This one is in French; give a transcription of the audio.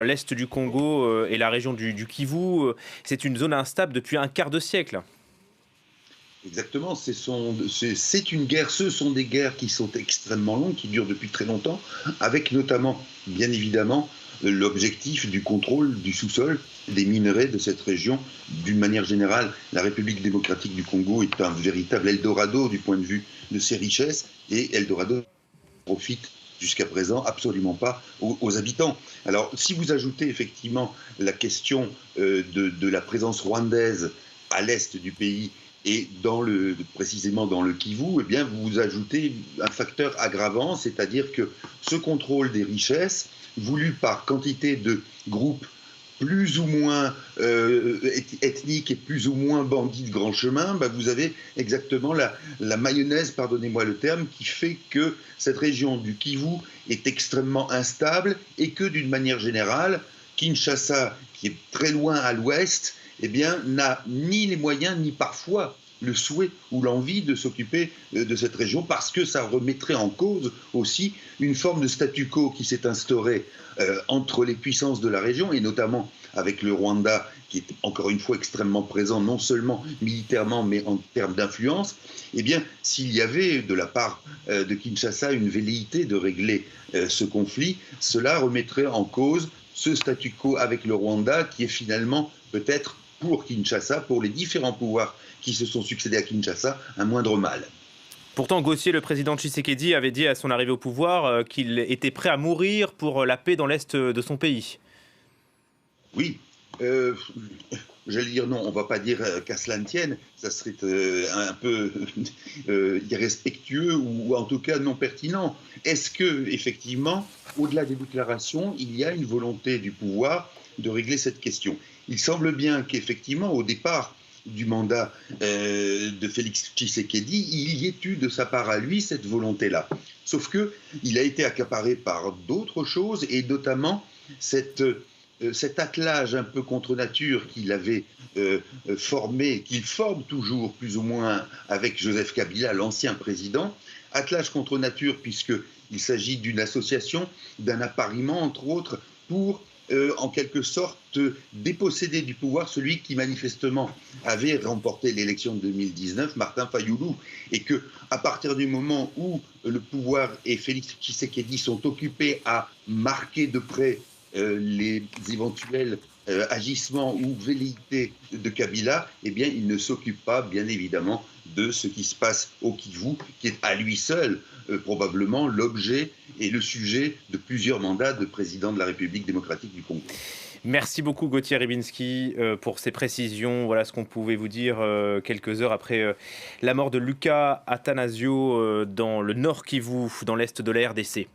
L'est du Congo et la région du Kivu, c'est une zone instable depuis un quart de siècle. Exactement, c'est une guerre, ce sont des guerres qui sont extrêmement longues, qui durent depuis très longtemps, avec notamment, bien évidemment, l'objectif du contrôle du sous-sol, des minerais de cette région. D'une manière générale, la République démocratique du Congo est un véritable Eldorado du point de vue de ses richesses, et Eldorado profite jusqu'à présent absolument pas aux habitants. Alors, si vous ajoutez effectivement la question de la présence rwandaise à l'est du pays et précisément dans le Kivu, eh bien, vous ajoutez un facteur aggravant, c'est-à-dire que ce contrôle des richesses, voulu par quantité de groupes plus ou moins ethniques et plus ou moins bandits de grand chemin, bah, vous avez exactement la mayonnaise, pardonnez-moi le terme, qui fait que cette région du Kivu est extrêmement instable et que d'une manière générale, Kinshasa, qui est très loin à l'ouest, eh bien, n'a ni les moyens ni parfois le souhait ou l'envie de s'occuper de cette région parce que ça remettrait en cause aussi une forme de statu quo qui s'est instaurée entre les puissances de la région et notamment avec le Rwanda qui est encore une fois extrêmement présent non seulement militairement mais en termes d'influence. Eh bien, s'il y avait de la part de Kinshasa une velléité de régler ce conflit, cela remettrait en cause ce statu quo avec le Rwanda qui est finalement peut-être pour Kinshasa, pour les différents pouvoirs qui se sont succédés à Kinshasa, un moindre mal. Pourtant, Gauthier, le président Tshisekedi, avait dit à son arrivée au pouvoir qu'il était prêt à mourir pour la paix dans l'est de son pays. Oui, euh, j'allais dire non, on ne va pas dire qu'à cela ne tienne, ça serait un peu irrespectueux ou en tout cas non pertinent. Est-ce que effectivement, au-delà des déclarations, il y a une volonté du pouvoir de régler cette question? Il semble bien qu'effectivement, au départ du mandat de Félix Tshisekedi, il y ait eu de sa part à lui cette volonté-là. Sauf que il a été accaparé par d'autres choses et notamment cette cet attelage un peu contre nature qu'il avait formé, qu'il forme toujours plus ou moins avec Joseph Kabila, l'ancien président, attelage contre nature puisqu'il s'agit d'une association, d'un appariement entre autres, pour en quelque sorte déposséder du pouvoir celui qui manifestement avait remporté l'élection de 2019, Martin Fayoulou, et que à partir du moment où le pouvoir et Félix Tshisekedi sont occupés à marquer de près les éventuels agissements ou velléités de Kabila, eh bien, il ne s'occupe pas, bien évidemment, de ce qui se passe au Kivu, qui est à lui seul probablement l'objet et le sujet de plusieurs mandats de président de la République démocratique du Congo. Merci beaucoup Gauthier Ribinski pour ces précisions. Voilà ce qu'on pouvait vous dire quelques heures après la mort de Lucas Attanasio dans le nord Kivu, dans l'est de la RDC.